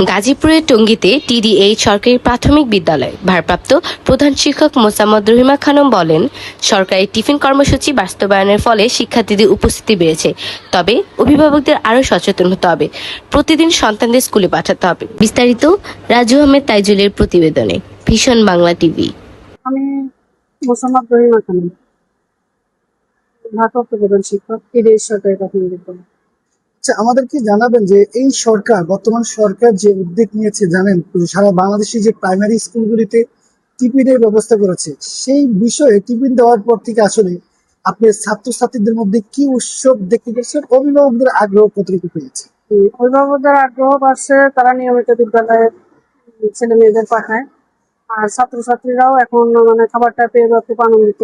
গাজীপুরের টঙ্গীতে টিডিএইচ সরকারি প্রাথমিক বিদ্যালয় ভারপ্রাপ্ত প্রধান শিক্ষক মোসাম্মদ রহিমা খানম বলেন, সরকারি টিফিন কর্মসূচি বাস্তবায়নের ফলে শিক্ষার্থীদের উপস্থিতি বেড়েছে। তবে অভিভাবকদের আরও সচেতন হতে হবে, প্রতিদিন সন্তানদের স্কুলে পাঠাতে হবে। বিস্তারিত রাজু আহমেদ তাইজুলের প্রতিবেদনে, ভীষণ বাংলা টিভি। আমি মোসাম্মদ রহিমা খানম, ভারপ্রাপ্ত প্রধান শিক্ষক, টিডিএইচ সরকারি প্রাথমিক বিদ্যালয়। আচ্ছা, আমাদেরকে জানাবেন যে এই সরকার, বর্তমান সরকার যে উদ্যোগ নিয়েছে, জানেন সারা বাংলাদেশে যে প্রাইমারি স্কুলগুলিতে টিফিনের ব্যবস্থা করেছে, সেই বিষয়ে টিফিন দেওয়ার পর থেকে আসলে আপনি ছাত্রছাত্রীদের মধ্যে কি উৎসব দেখতে পেয়েছেন? অভিভাবকদের আগ্রহ কতটুকু পেয়েছে? অভিভাবকদের আগ্রহ বাড়ছে, তারা নিয়মিত বিদ্যালয়ে ছেলে মেয়েদের পাঠায়। আর ছাত্রছাত্রীরাও এখন খাবারটা পেয়ে খুব আনন্দিত।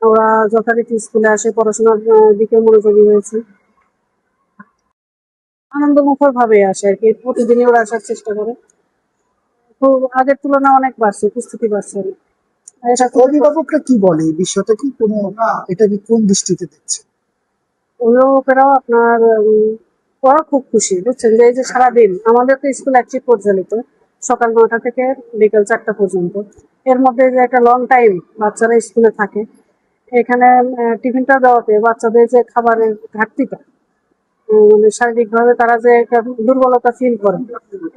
ওরা যথারীতি স্কুলে আসে, পড়াশোনার দিকে মনোযোগী হয়েছে, আনন্দমুখর ভাবে আসে আর কি। প্রতিদিনই ওরা আসার চেষ্টা করে। খুব আগের তুলনায় অনেক বাড়ছে, উপস্থিতি বাড়ছে। অভিভাবকরা কি বলে এই বিষয়টা, কি কোনো এটা কি কোন দৃষ্টিতে দেখছে? অভিভাবকেরাও আপনার ওরা খুব খুশি, বুঝছেন, যে এই যে সারাদিন আমাদের তো স্কুল অ্যাক্টিভ পরিচালিত, সকাল 9টা থেকে বিকেল 4টা পর্যন্ত। এর মধ্যে যে একটা লং টাইম বাচ্চারা স্কুলে থাকে, এখানে টিফিনটা দেওয়াতে বাচ্চাদের যে খাবারের ঘাটতিটা, শারীরিকভাবে তারা যে একটা দুর্বলতা ফিল করে,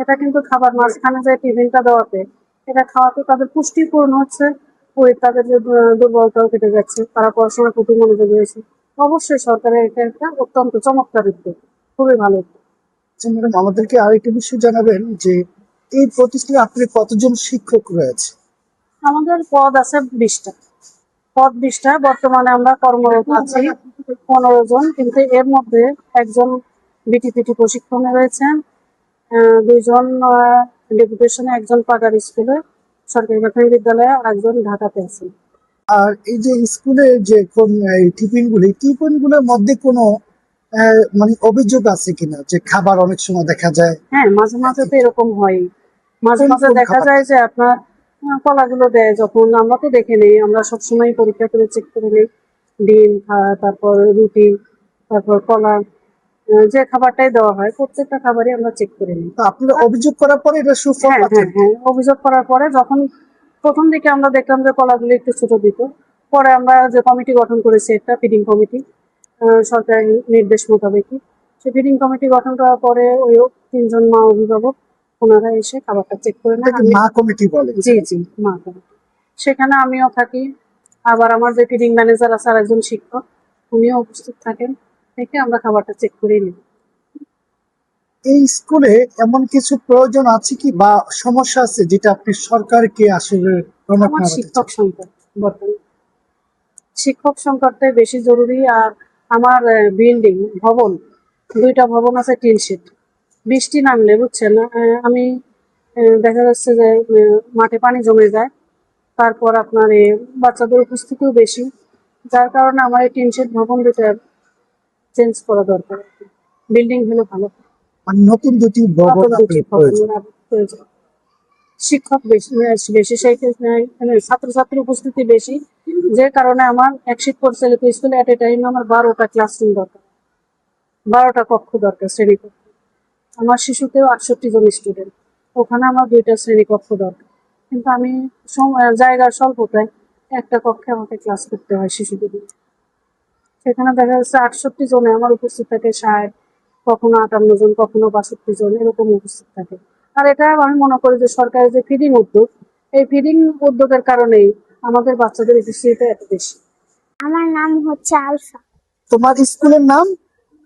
এটা কিন্তু খাবার মাঝখানে যে টিফিনটা দেওয়াতে, এটা খাওয়াতে তাদের পুষ্টিপূর্ণ হচ্ছে, ওই তাদের যে দুর্বলতাও কেটে যাচ্ছে, তারা পড়াশোনার প্রতি মনোযোগী হয়েছে। অবশ্যই সরকারের এটা একটা অত্যন্ত চমৎকার উদ্যোগ, খুবই ভালো। আচ্ছা ম্যাডাম, আমাদেরকে আরেকটা বিষয় জানাবেন যে এই প্রতিষ্ঠানে আপনি কতজন শিক্ষক রয়েছে? আমাদের পদ আছে 20টা। পদ 20টা, বর্তমানে আমরা কর্মরত আছি 15 জন, কিন্তু এর মধ্যে একজন বিটিপিটি প্রশিক্ষণে রয়েছেন, 2 জন ডেপুটেশনে, একজন পাগার স্কুলে সরকারি প্রাথমিক বিদ্যালয়ে, আর একজন ঢাকাতে আছেন। আর এই যে স্কুলে যে টিফিনগুলোর মধ্যে কোনো মানে অভিযোগ আছে কিনা যে খাবার অনেক সময় দেখা যায়? হ্যাঁ, মাঝে মাঝে তো এরকম হয়। মাঝে মাঝে দেখা যায় যে আপনার কলাগুলো দেয়, যখন আমরা তো দেখে নেই, আমরা সবসময় পরীক্ষা করে চেক করে নেই। ডিম, তারপর রুটি, তারপর কলা, যে খাবারটাই দেওয়া হয় প্রত্যেকটা খাবারই আমরা চেক করে নিই। তো আপনারা অভিযোগ করার পরে এটা সুফল হ্যাঁ হ্যাঁ পাচ্ছেন? হ্যাঁ, অভিযোগ করার পরে যখন প্রথম দিকে আমরা দেখলাম যে কলাগুলো একটু ছোট দিত, পরে আমরা যে কমিটি গঠন করেছি, একটা ফিডিং কমিটি, সরকারের নির্দেশ মোতাবেকই, সেই ফিডিং কমিটি গঠন করার পরে ওই 3 জন মা অভিভাবক ওনারা এসে খাবারটা চেক করে নেন। মা কমিটি বলে? জি জি, মা কমিটি। সেখানে আমিও থাকি, আবার আমার যে ফিডিং ম্যানেজার আছে আর একজন শিক্ষক, উনিও উপস্থিত থাকেন, থেকে আমরা খাবারটা চেক করে নিই। এই স্কুলে এমন কিছু প্রয়োজন আছে কি বা সমস্যা আছে যেটা আপনি সরকারকে আসলে আমার শিক্ষক সংকট, বর্তমানে শিক্ষক সংকটটাই বেশি জরুরি। আর আমার বিল্ডিং ভবন, 2টা ভবন আছে টিন শেড, বৃষ্টি নামলে, বুঝছেন, আমি দেখা যাচ্ছে যে মাঠে পানি জমে যায়, তারপর আপনার বাচ্চাদের উপস্থিতিও বেশি, যার কারণে আমার এই টিন শেড ভবন 2টা চেঞ্জ করা দরকার। বিল্ডিং হলে ভালো, মানে নতুন দুটি ভবন প্রয়োজন। শিক্ষক বেশি বেশি, সেই ছাত্রছাত্রীর উপস্থিতি বেশি, যে কারণে আমার এক শিক্ষক পরিচালিত স্কুলে এট এ টাইম আমার 12টা ক্লাসরুম দরকার, 12টা কক্ষ দরকার, শ্রেণীকক্ষ। আমার শিশুতেও 68 জন স্টুডেন্ট, ওখানে আমার 2টা শ্রেণীকক্ষ দরকার, কিন্তু আমি জায়গার স্বল্পতায় একটা কক্ষে আমাকে ক্লাস করতে হয় শিশুদের। সেখানে দেখা যাচ্ছে 68 জনে আমার উপস্থিত থাকে 60, কখনো 58 জন, কখনো 62 জন, এরকম উপস্থিত থাকে। আর এটা আমি মনে করি যে সরকারের যে ফিডিং উদ্যোগ, এই ফিডিং উদ্যোগের কারণেই আমাদের বাচ্চাদের উপস্থিতিটা এত বেশি। আমার নাম হচ্ছে আলফা। তোমার স্কুলের নাম?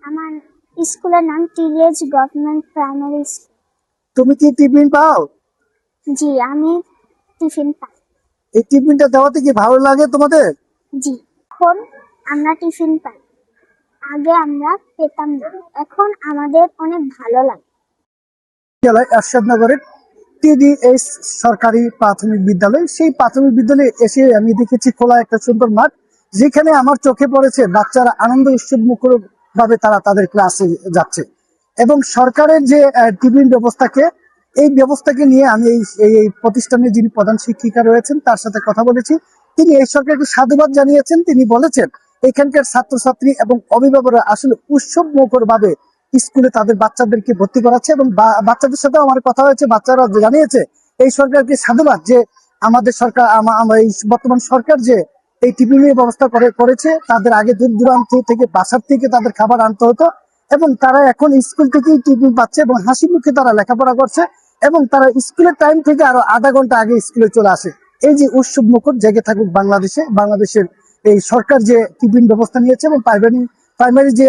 আমার স্কুলের নাম টিডিএইচ গভর্নমেন্ট প্রাইমারি স্কুল। তুমি কি টিফিন পাও? জি, আমি টিফিন পাই। এই টিফিনটা দেওয়াতে কি ভালো লাগে তোমাদের? জি, এখন আমরা টিফিন পাই, আগে আমরা পেতাম না, এখন আমাদের অনেক ভালো লাগে। জেলায় এরশাদনগরের টিডিএইচ সরকারি প্রাথমিক বিদ্যালয়, সেই প্রাথমিক বিদ্যালয়ে এসে আমি দেখেছি খোলা একটা সুন্দর মাঠ, যেখানে আমার চোখে পড়েছে বাচ্চারা আনন্দ উৎসব মুখর ভাবে তারা তাদের ক্লাসে যাচ্ছে। এবং সরকারের যে টিফিন ব্যবস্থাকে, এই ব্যবস্থাকে নিয়ে আমি এই প্রতিষ্ঠানের যিনি প্রধান শিক্ষিকা রয়েছেন তার সাথে কথা বলেছি। তিনি এই সরকারকে সাধুবাদ জানিয়েছেন। তিনি বলেছেন এখানকার ছাত্রছাত্রী এবং অভিভাবকরা আসলে উৎসব মুখর ভাবে স্কুলে তাদের বাচ্চাদেরকে ভর্তি করাচ্ছে এবং বাচ্চাদের সাথে আমার কথা হয়েছে, বাচ্চারা জানিয়েছে এই সরকারকে সাধুবাদ যে আমাদের সরকার এই বর্তমান সরকার যে এই টিফিনের ব্যবস্থা করেছে। তাদের আগে দূর দূরান্ত থেকে বাসার থেকে তাদের খাবার আনতে হতো এবং তারা এখন স্কুল থেকেই টিফিন পাচ্ছে এবং হাসি মুখে তারা লেখাপড়া করছে এবং তারা স্কুলের টাইম থেকে আরো আধা ঘন্টা আগে স্কুলে চলে আসে। এই যে উৎসব মুখর জেগে থাকুক বাংলাদেশের এই সরকার যে টিফিন ব্যবস্থা নিয়েছে এবং প্রাইমারি যে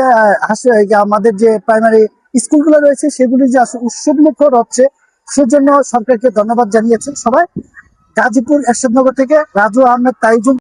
আমাদের যে প্রাইমারি স্কুলগুলো রয়েছে সেগুলি যে উৎসব মুখর হচ্ছে, সেজন্য সরকারকে ধন্যবাদ জানিয়েছেন সবাই। গাজীপুর এরশাদনগর থেকে রাজু আহমেদ তাইজুল।